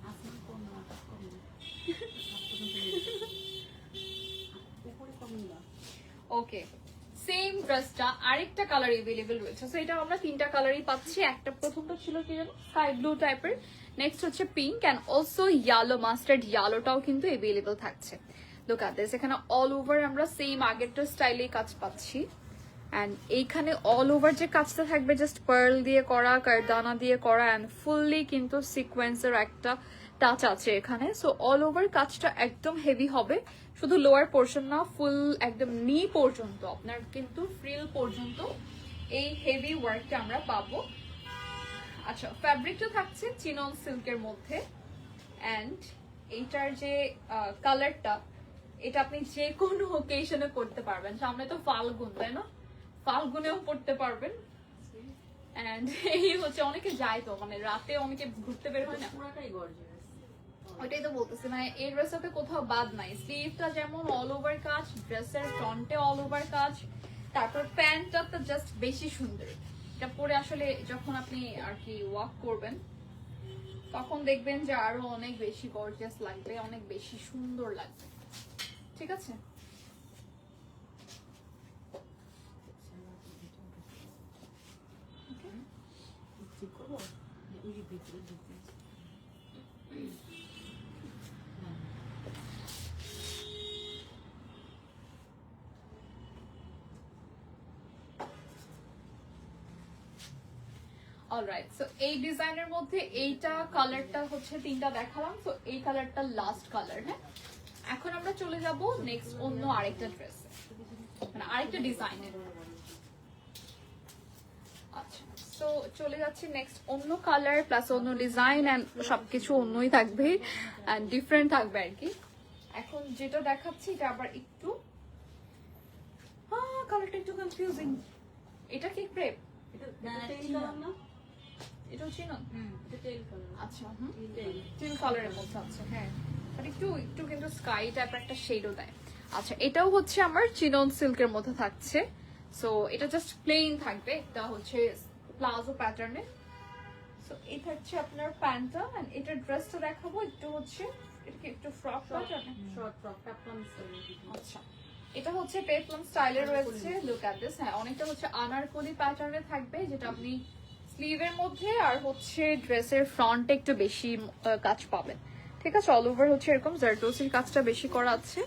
আপনার কোন উপরে কমন না। ওকে, সেম ড্রেসটা আরেকটা কালার এভেলেবেল রয়েছে। সো এটা আমরা তিনটা কালারই পাচ্ছি। একটা প্রথমটা ছিল কি জানো, স্কাই ব্লু টাইপের, নেক্সট হচ্ছে pink, and also yellow, mustard ইয়েলোটাও কিন্তু এভেলেবেল থাকছে। লুক এট দিস, এখানে অল ওভার আমরা সেম আগেরটা স্টাইলেই কাজ পাচ্ছি। এন্ড এইখানে অল ওভার যে কাজটা থাকবে জাস্ট পার্ল দিয়ে করা, কারদানা দিয়ে করা, এন্ড ফুললি কিন্তু সিকোয়েন্সের একটা টাচ আছে এখানে। সো অল ওভার কাজটা একদম হেভি হবে, শুধু লোয়ার পোর্শন না, ফুল একদম নি পর্যন্ত আপনার কিন্তু ফ্রিল পর্যন্ত এই হেভি ওয়ার্কটা আমরা পাবো। আচ্ছা, ফ্যাব্রিকটা থাকছে চিনন সিল্কের মধ্যে। এন্ড এইটার যে কালারটা, এটা আপনি যে কোনো ওকেশনে করতে পারবেন। সামনে তো ফাল্গুন, তাই না? ফাল্গুনেও পড়তে পারবেন। এন্ড এই হচ্ছে, অনেকে যায় তো মানে রাতে অনেকে ঘুরতে বের হয় না, পুরাটাই গর্জিয়াস। ওইটাই তো বলতেছি, মানে এই ড্রেসটাতে কোথাও বাদ নাই। স্লিভটা যেমন অল ওভার কাজ, ড্রেসের ফ্রন্টে অল ওভার কাজ, তারপর প্যান্টটা তো জাস্ট বেশি সুন্দর। এটা পরে আসলে যখন আপনি আর কি ওয়াক করবেন, তখন দেখবেন যে আরো অনেক বেশি গর্জিয়াস লাগবে, অনেক বেশি সুন্দর লাগবে। ঠিক আছে, ঠিক করবো ওই ভিতরে ঢুকে। অলরাইট। সো এই ডিজাইনের মধ্যে এইটা কালারটা হচ্ছে তিনটা দেখালাম, তো এই কালারটা লাস্ট কালার। হ্যাঁ, এখন আমরা চলে যাব নেক্সট অন্য আরেকটা ড্রেস, মানে আরেকটা ডিজাইনের। আচ্ছা, সো চলে যাচ্ছি নেক্সট অন্য কালার প্লাস অন্য ডিজাইন, এন্ড সবকিছু অন্যই থাকবে এন্ড ডিফারেন্ট থাকবে আর কি। এখন যেটা দেখাচ্ছি এটা আবার একটু কালারটা একটু কনফিউজিং। এটা কি ক্রেপ? এটা তেল কালার না? এটাও চিনো? এটা তেল কালার। আচ্ছা, টিল কালারের মধ্যে আছে। হ্যাঁ, বাট একটু একটু কিন্তু স্কাই টাইপের একটা শেডও দেয়। আচ্ছা, এটাও হচ্ছে আমার চিনন সিল্কের মধ্যে থাকছে। সো এটা জাস্ট প্লেন থাকবে, এটা হচ্ছে প্লাজো প্যাটার্নে। সো এই থাকছে আপনার প্যান্টটা, এন্ড এটার ড্রেসটা দেখাবো একটু হচ্ছে, এটা কি একটু ফ্রক প্যাটার্নে? Short frock peplum style. আচ্ছা, এটা হচ্ছে পেপলাম স্টাইলে রয়েছে। Look at this. হ্যাঁ, অনেকটা হচ্ছে আনারকলি প্যাটার্নে থাকবে, যেটা আপনি স্লিভের মধ্যে আর হচ্ছে ড্রেসের ফ্রন্টে একটু বেশি কাজ পাবেন। ঠিক আছে, অল ওভার হচ্ছে এরকম জারদোসির কাজটা বেশি করা আছে।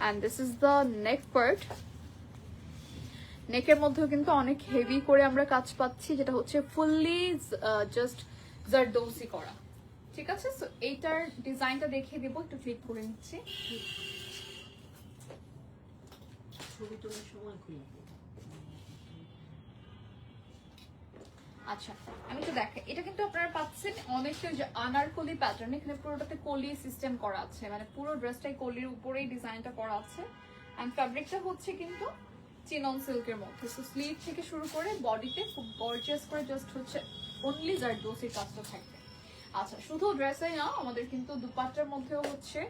And this is the neck part. নেকের মধ্যেও কিন্তু অনেক হেভি করে আমরা কাজ পাচ্ছি, যেটা হচ্ছে ফুললি জাস্ট জারদোসি করা। ঠিক আছে, সো এইটার ডিজাইনটা দেখিয়ে দিব, একটু ক্লিক করে নিচ্ছি। ছবি তোলার সময় খুলে আচ্ছা, আমি তো দেখাই। এটা কিন্তু আপনারা পাচ্ছেন অনেকটা যে আনারকলি প্যাটার্ন, এখানে পুরোটাতে কলি সিস্টেম করা আছে, মানে পুরো ড্রেসটাই কলির উপরেই ডিজাইনটা করা আছে। এন্ড ফ্যাব্রিকটা হচ্ছে কিন্তু চিনন সিল্কের মধ্যে। সো স্লিভ থেকে শুরু করে বডিতে খুব গর্জিয়াস করে জাস্ট হচ্ছে অনলি জারদোসির কাজটা থাকবে। আচ্ছা, শুধু ড্রেসে না, আমাদের কিন্তু দুপাট্টার মধ্যেও হচ্ছে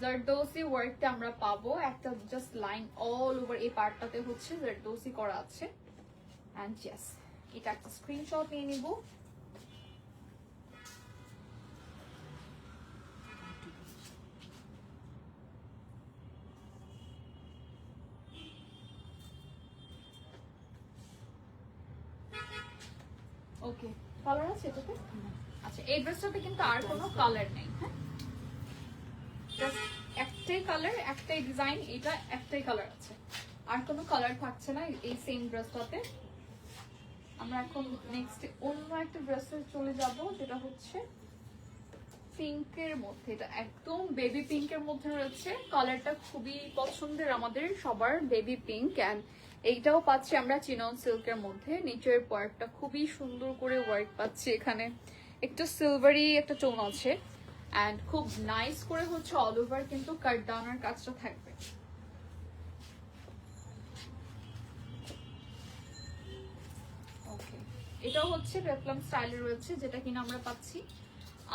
জারদোসি ওয়ার্কটা আমরা পাবো। একটা জাস্ট লাইন অল ওভার এই পার্টটাতে হচ্ছে জারদোসি করা আছে। এন্ড ইয়েস, এটা একটা স্ক্রিনশট নিয়ে নিব। ওকে, কালার আছে এটাতে? আচ্ছা, এই ড্রেসটাতে কিন্তু আর কোনো কালার নেই। হ্যাঁ, জাস্ট একটাই কালার, একটাই ডিজাইন, এটা একটাই কালার আছে, আর কোনো কালার থাকছে না এই সেম ড্রেসটাতে। আমরা এখন নেক্সট অন্য একটা ড্রেসে চলে যাব, যেটা হচ্ছে পিঙ্কের মধ্যে। এটা একদম বেবি পিঙ্কের মধ্যে রয়েছে। কালারটা খুবই পছন্দের আমাদের সবার, বেবি পিঙ্ক। অ্যান্ড এইটাও পাচ্ছি আমরা চিনন সিল্কের মধ্যে। নিচের পার্টটা খুবই সুন্দর করে ওয়ার্ক পাচ্ছি, এখানে একটু সিলভারি একটা টোন আছে। অ্যান্ড খুব নাইস করে হচ্ছে অল ওভার কিন্তু কাটডাউনের কাজটা থাকবে। ওকে, এটাও হচ্ছে পেপলাম স্টাইলে রয়েছে, যেটা কিনা আমরা পাচ্ছি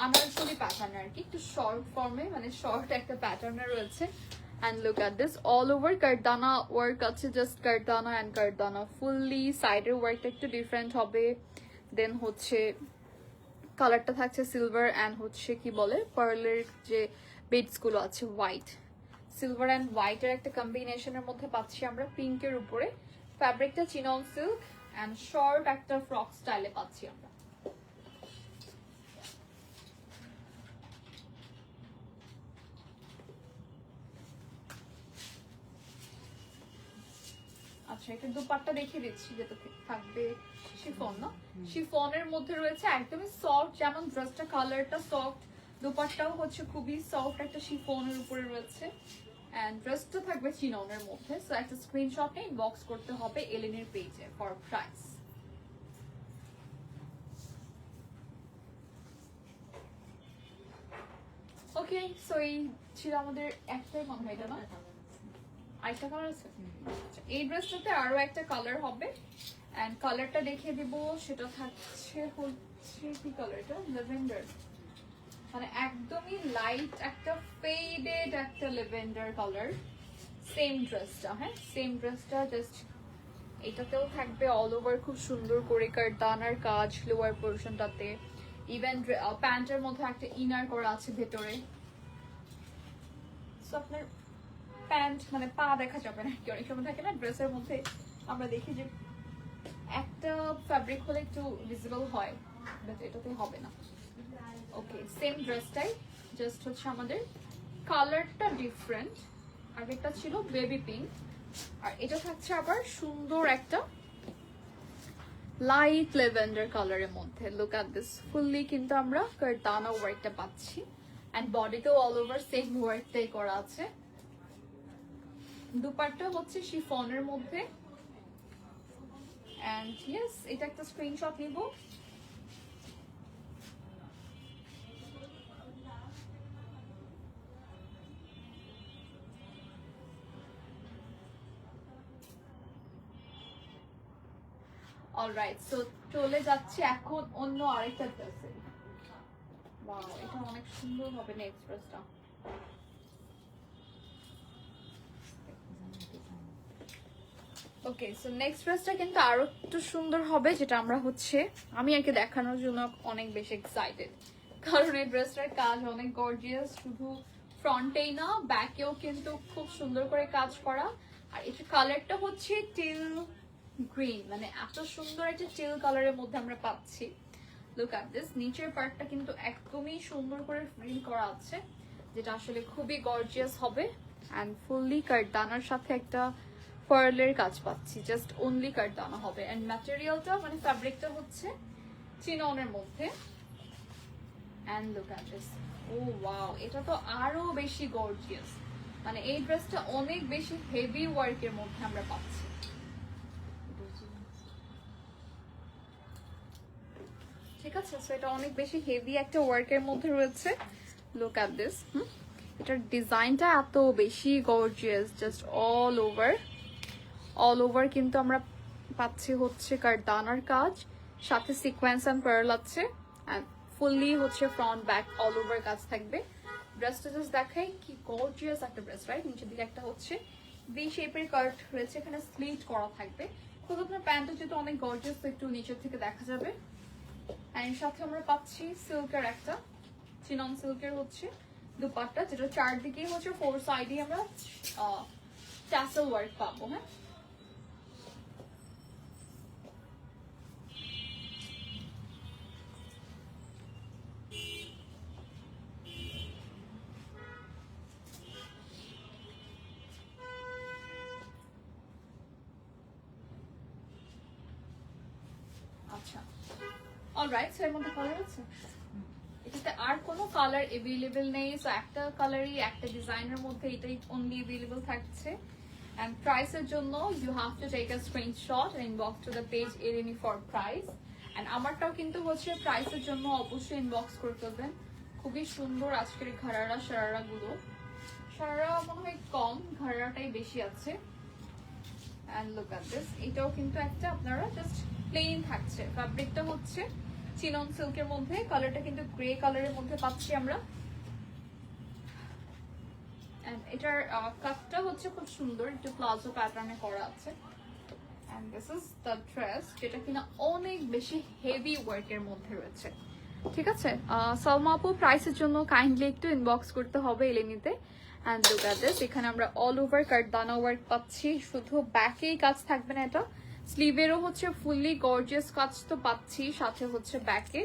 আনারকলি প্যাটার্ন আর কি, একটু শর্ট ফর্মে, মানে শর্ট একটা প্যাটার্নে রয়েছে। And look at this, all over কারদানা ওয়ার্ক আছে, জাস্ট কারদানা এন্ড কারদানা ফুললি। সাইডের ওয়ার্কটা একটু ডিফারেন্ট হবে। দেন হচ্ছে কালারটা থাকছে সিলভার অ্যান্ড হচ্ছে কি বলে পার্লের যে বিডস গুলো আছে হোয়াইট, সিলভার অ্যান্ড হোয়াইটের একটা কম্বিনেশনের মধ্যে পাচ্ছি আমরা পিঙ্কের উপরে। ফ্যাব্রিকটা চিনন সিল্ক অ্যান্ড শর্ট একটা ফ্রক স্টাইলে পাচ্ছি আমরা। আচ্ছা, এটা দুপাট্টা দেখিয়ে দিচ্ছি, যেটা থাকবে শিফন, না শিফনের মধ্যে রয়েছে, একদমই সফট, যেমন ড্রেসটা কালারটা সফট, দুপাট্টাও হচ্ছে খুবই সফট একটা শিফনের উপরে রয়েছে। এন্ড ড্রেসটা থাকবে চিননের মধ্যে। সো একটা স্ক্রিনশট নিয়ে ইনবক্স করতে হবে এলেনের পেজে ফর প্রাইস। ওকে, সো এই ছিল আমাদের একটাই মনে হয়, এটা না আরেকটা কালার আছে। আচ্ছা, এই ড্রেসটাতে আরো একটা কালার হবে, এন্ড কালারটা দেখিয়ে দিব। সেটা থাকছে হচ্ছে কি কালার, এটা ল্যাভেন্ডার, মানে একদমই লাইট একটা ফেডেড একটা ল্যাভেন্ডার কালার। সেম ড্রেসটা, হ্যাঁ সেম ড্রেসটা, জাস্ট এটাতেও থাকবে অল ওভার খুব সুন্দর করে কারদানার কাজ লোয়ার পোর্শনটাতে। ইভেন প্যান্টের মধ্যে একটা ইনার করা আছে ভেতরে। সো আপনার প্যান্ট মানে পা দেখা যাবে না কি, অনেক সময় থাকে না ড্রেসের মধ্যে আমরা দেখি যে একটা ফ্যাব্রিক হলে একটু ভিজিবল হয়, বাট এটাতে হবে না। ওকে, সেম ড্রেসটাই, জাস্ট হচ্ছে আমাদের কালারটা ডিফারেন্ট। আগেরটা ছিল বেবি পিঙ্ক, আর এটা থাকছে আবার সুন্দর একটা লাইট ল্যাভেন্ডার কালারের মধ্যে। লুক এট দিস, ফুললি কিন্তু আমরা কারদানা ওয়ার্কটা পাচ্ছি, এন্ড বডিতেও অল ওভার সেম ওয়ার্কটাই করা আছে। দুপাট্টা হচ্ছে শিফনের মধ্যে। এন্ড ইয়েস, এটা একটা স্ক্রিনশট নিব। অলরাইট, সো চলে যাচ্ছি এখন অন্য আরেকটা ড্রেসে। ওয়াও, এটা অনেক সুন্দর হবে নেক্সট ড্রেসটা। ওকে, সো নেক্সট ড্রেসটা কিন্তু আরো একটু সুন্দর হবে, যেটা আমরা হচ্ছে আমি আর কি দেখানোর জন্য অনেক বেশি এক্সাইটেড, কারণ এই ড্রেসটার কাজ অনেক গর্জিয়াস, শুধু ফ্রন্টেই না ব্যাকেও কিন্তু খুব সুন্দর করে কাজ করা। আর এটার কালারটা হচ্ছে টিল গ্রিন, মানে এত সুন্দর একটা টিল কালারের মধ্যে আমরা পাচ্ছি। লুক অ্যাট দিস, নিচের পার্টটা কিন্তু একদমই সুন্দর করে ফ্রিল করা আছে, যেটা আসলে খুবই গর্জিয়াস হবে। অ্যান্ড ফুললি কাটদানার সাথে একটা পার্লের কাজ পাচ্ছি, জাস্ট অনলি কাটদানা হবে। অ্যান্ড ম্যাটেরিয়ালটা মানে ফ্যাব্রিকটা হচ্ছে চিননের মধ্যে। And look at this, oh wow, এটা তো আরো বেশি গর্জিয়াস, মানে এই ড্রেসটা অনেক বেশি হেভি ওয়ার্কের মধ্যে আমরা পাচ্ছি। ঠিক আছে, সো এটা অনেক বেশি হেভি একটা ওয়ার্কের মধ্যে রয়েছে। লুক অ্যাট দিস, এটার ডিজাইনটা এত বেশি গর্জিয়াস, জাস্ট অল ওভার কিন্তু আমরা পাচ্ছি হচ্ছে কারদানার কাজ, সাথে সিকোয়েন্স এন্ড পার্ল আছে, এন্ড ফুললি হচ্ছে ফ্রন্ট ব্যাক অল ওভার কাজ থাকবে। ড্রেসটা জাস্ট দেখাই কি গর্জিয়াস একটা ড্রেস, রাইট? নিচের দিকে একটা হচ্ছে ভি শেপের কাট রয়েছে, এখানে স্লিট করা থাকবে। তো আপনার প্যান্টটা যেহেতু অনেক গর্জিয়াস, তো একটু নিচের থেকে দেখা যাবে। এর সাথে আমরা পাচ্ছি সিল্কের একটা চিনন সিল্কের হচ্ছে দুপাট্টা, যেটা চারদিকে হচ্ছে ফোর সাইডে আমরা ট্যাসেল ওয়ার্ক পাবো। হ্যাঁ, আচ্ছা, অলরাইট। সো এর মধ্যে কালার আছে, এটাতে আর কোনো কালার এভেলেবেল নেই। সো একটা কালারই একটা ডিজাইনের মধ্যে এটাই অনলি এভেলেবেল থাকছে। And price এর জন্য you have to take a screenshot and inbox to the page Eleni for price. And আমারটাও কিন্তু হচ্ছে প্রাইসের জন্য অবশ্যই ইনবক্স করে ফেলবেন। খুবই সুন্দর আজকের ঘাড়ারা শারারা গুলো, শারারা মনে হয় কম, ঘাড়াটাই বেশি আছে। And look at this, এটাও কিন্তু একটা আপনারা জাস্ট প্লেন থাকছে। ফ্যাব্রিকটা হচ্ছে চিনন সিল্কের মধ্যে, কালারটা কিন্তু গ্রে কালারের মধ্যে পাচ্ছি আমরা। And এটার কাটটা হচ্ছে খুব সুন্দর, একটু প্লাজো প্যাটার্নে করা আছে। And this is the dress, যেটা কিনা অনেক বেশি হেভি ওয়ার্কের মধ্যে রয়েছে। ঠিক আছে, সালমা আপু প্রাইসের জন্য কাইন্ডলি একটু ইনবক্স করতে হবে এলেনিতে। And look at this, এখানে আমরা অল ওভার কাটদানা ওয়ার্ক পাচ্ছি, শুধু ব্যাকেই কাজ থাকবে না, এটা স্লিভেরও হচ্ছে ফুললি গর্জিয়াস কাজ তো পাচ্ছি, সাথে হচ্ছে ব্যাকে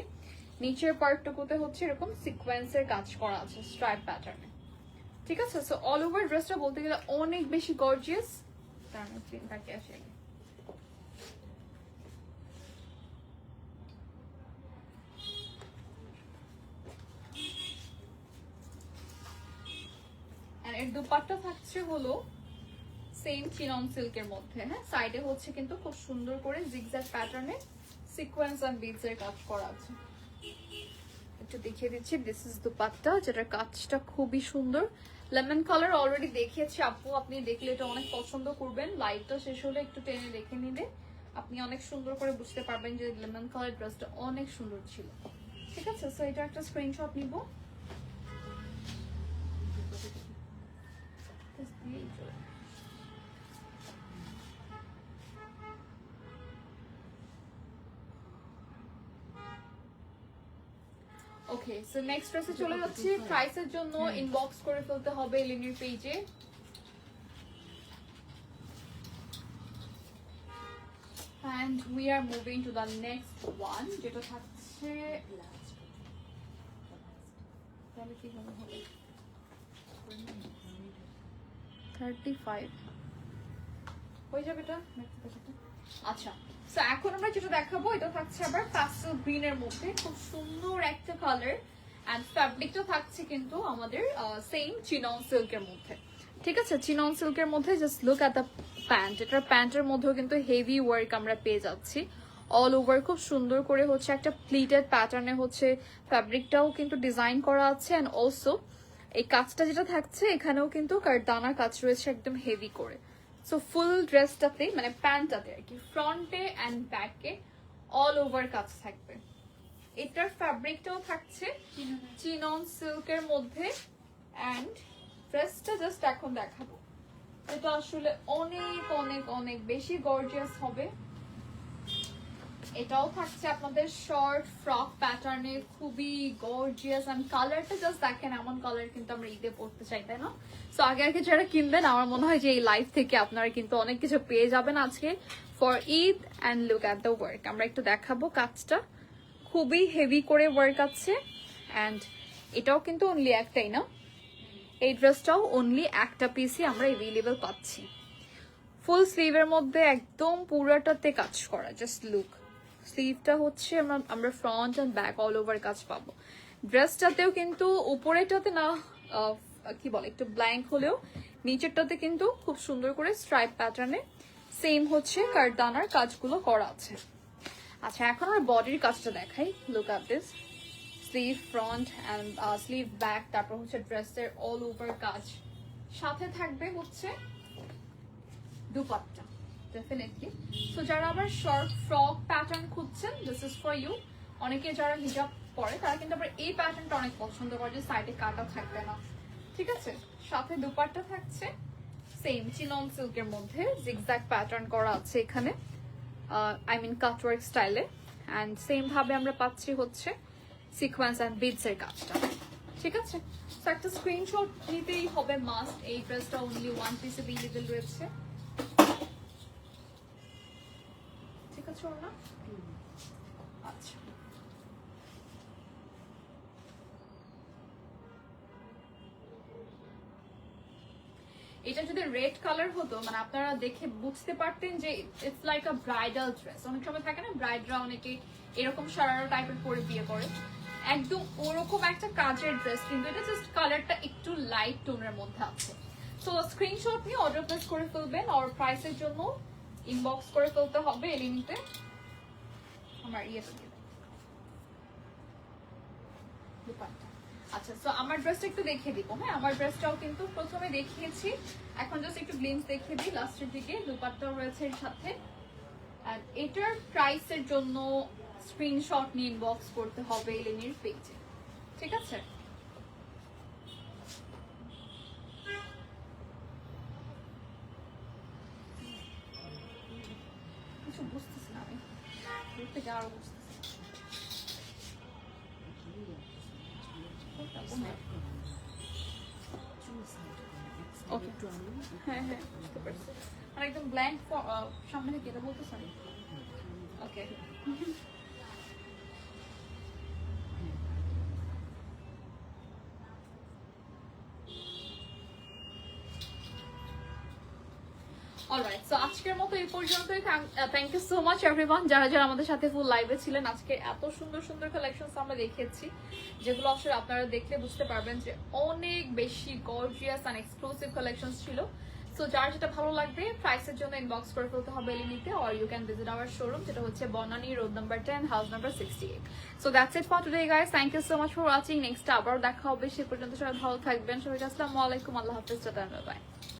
নিচের পার্টটুকুতে হচ্ছে এরকম সিকোয়েন্সের কাজ করা আছে স্ট্রাইপ প্যাটার্নে। ঠিক আছে, সো অল ওভার ড্রেসটা বলতে গেলে অনেক বেশি গর্জিয়াস। তার আমি প্রিন্টটাকে আসে এর দুপাট্টা থাকছে হলো সেম চিনন সিল্কের মধ্যে। হ্যাঁ, সাইডে হচ্ছে কিন্তু খুব সুন্দর করে জিগজ্যাগ প্যাটার্নে সিকোয়েন্স এন্ড বিডস এর কাজ করা আছে। একটু দেখিয়ে দিচ্ছি, দিস ইজ দুপাট্টা, যেটার কাজটা খুবই সুন্দর। লেমন কালার অলরেডি দেখিয়েছি আপু, আপনি দেখলে এটা অনেক পছন্দ করবেন। লাইটটা শেষ হলে একটু টেনে দেখে নিলে আপনি অনেক সুন্দর করে বুঝতে পারবেন যে লেমন কালার ড্রেসটা অনেক সুন্দর ছিল। ঠিক আছে, সো এটা একটা স্ক্রিনশট নিব। ওকে, সো নেক্সট ড্রেসে চলে যাচ্ছি। প্রাইসের জন্য ইনবক্স করে ফেলতে হবে এলিনির পেজে। And we are moving to the next one, যেটা থাকছে তাহলে কি হবে 35 হয়ে যাবে এটা। আচ্ছা, সো এখন আমরা যেটা দেখাবো এটা থাকছে আবার প্যাস্টেল গ্রিন এর মধ্যে, খুব সুন্দর একটা কালার। এন্ড ফ্যাব্রিকটা থাকছে কিন্তু আমাদের সেম চিনন সিল্কের মধ্যে। ঠিক আছে, চিনন সিল্কের মধ্যে just look at the pant, এটার প্যান্টের মধ্যেও কিন্তু হেভি ওয়ার্ক আমরা পেয়ে যাচ্ছি। অল ওভার খুব সুন্দর করে হচ্ছে একটা প্লিটেড প্যাটার্নে হচ্ছে ফ্যাব্রিকটাও কিন্তু ডিজাইন করা আছে। এন্ড অলসো এই কাজটা যেটা থাকছে এখানেও কিন্তু কারদানার কাজ রয়েছে একদম হেভি করে। সো ফুল ড্রেসটাতে মানে প্যান্টটাতে আর কি ফ্রন্টে অ্যান্ড ব্যাকে অল ওভার কাজ থাকবে। এটার ফ্যাব্রিকটাও থাকছে চিনন সিল্কের মধ্যে, অ্যান্ড ড্রেসটা জাস্ট এখন দেখাবো, এটা আসলে অনেক অনেক অনেক বেশি গর্জিয়াস হবে। এটাও থাকছে আপনাদের শর্ট ফ্রক প্যাটার্নে, খুবই গর্জিয়াস। এন্ড কালারটা জাস্ট দেখেন, এমন কালার কিন্তু আমরা ঈদে পড়তে চাই, তাই না? সো আগে আগে যারা কিনবেন, আমার মনে হয় যে এই লাইভ থেকে আপনারা কিন্তু অনেক কিছু পেয়ে যাবেন আজকে for Eid. And look at the work, আমরা একটু দেখাবো কাজটা, খুবই হেভি করে ওয়ার্ক আছে। অ্যান্ড এটাও কিন্তু অনলি একটাই না, এই ড্রেসটাও অনলি একটা পিসই আমরা অ্যাভেলেবল পাচ্ছি। ফুল স্লিভের মধ্যে একদম পুরোটাতে কাজ করা, জাস্ট লুক। স্লিভটা হচ্ছে আমরা front and back all over কাজ পাবো। ড্রেসটাতেও কিন্তু উপরেটাতে না কি বলে একটু ব্ল্যাঙ্ক হলেও নিচেরটাতে কিন্তু খুব সুন্দর করে স্ট্রাইপ প্যাটার্নে সেম হচ্ছে কারদানার কাজগুলো করা আছে। আচ্ছা, এখন আমরা বডির কাজটা দেখাই। লুক আট this, sleeve front and sleeve back, তারপর হচ্ছে ড্রেসের অল ওভার কাজ, সাথে থাকবে হচ্ছে দুপাট্টা ডেফিনেটলি। সো যারা আবার শর্ট ফ্রক প্যাটার্ন খুঁজছেন, দিস ইজ ফর ইউ। অনেকে যারা হিজাব পরে তারা কিন্তু আবার এই প্যাটার্নটা অনেক পছন্দ করে, যে সাইডে কাটা থাকবে না, ঠিক আছে? সাথে দুপাট্টা থাকছে সেম চিনন সিল্কের মধ্যে, জিগজ্যাগ প্যাটার্ন করা আছে এখানে, আই মিন কাটওয়ার্ক স্টাইলে। অ্যান্ড সেম ভাবে আমরা পাচ্ছি হচ্ছে সিকোয়েন্স অ্যান্ড বিডস এর কাজটা, ঠিক আছে? তো একটা স্ক্রিনশট নিতেই হবে মাস্ট। এই ড্রেসটা অনলি ওয়ান পিস অ্যাভেলেবল রয়েছে, ঠিক আছে ওর না? আচ্ছা, এটা যদি রেড কালার হতো, মানে আপনারা দেখে বুঝতে পারতেন যে it's like a bridal dress. অনেক সময় থাকে না ব্রাইডরা অনেকে এরকম সারারা টাইপের পরে বিয়ে করে, একদম ওরকম একটা কাজের ড্রেস, কিন্তু এটা জাস্ট কালারটা একটু লাইট টোনের মধ্যে আছে। সো স্ক্রিনশট নিয়ে অর্ডার প্লেস করে ফেলবেন, আর প্রাইসের জন্য ইনবক্স করে ফেলতে হবে এলিমিতে। আমার ইয়েটা দিয়ে দুপাট্টা। আচ্ছা, সো আমার ড্রেসটা একটু দেখিয়ে দিব। হ্যাঁ, আমার ড্রেসটাও কিন্তু প্রথমে দেখিয়েছি, এখন জাস্ট একটু গ্লিমস দেখিয়ে দিই লাস্টের দিকে। দুপাট্টাও রয়েছে এর সাথে। আর এটার প্রাইসের জন্য স্ক্রিনশট নিয়ে ইনবক্স করতে হবে এলিমির পেজে, ঠিক আছে? কিছু বুঝতেছি না আমি, দূর থেকে আরো বুঝতেছি। ওকে, হ্যাঁ হ্যাঁ বুঝতে পারছি। মানে একদম ব্ল্যাঙ্ক সামনে থেকে এটা বলতেছেন? ওকে, অলরাইট। সো আজকের মতো এই পর্যন্তই। Thank you so much everyone, যারা যারা আমাদের সাথে ফুল লাইভে ছিলেন। আজকে এত সুন্দর সুন্দর কালেকশনস আমরা দেখিয়েছি, যেগুলো আসলে আপনারা দেখলে বুঝতে পারবেন যে অনেক বেশি গর্জিয়াস অ্যান্ড এক্সক্লুসিভ কালেকশনস ছিল। সো যার যেটা ভালো লাগবে প্রাইসের জন্য ইনবক্স করে ফেলতে হবে এলিমিতে, or you can visit our showroom, যেটা হচ্ছে Banani road number 10, house number 68। So that's it for today guys, thank you so much for watching. Next আবার দেখা হবে, সে পর্যন্ত সবাই ভালো থাকবেন। সবাইকে আসসালামু আলাইকুম, আল্লাহ হাফেজ, টাটা, বাই।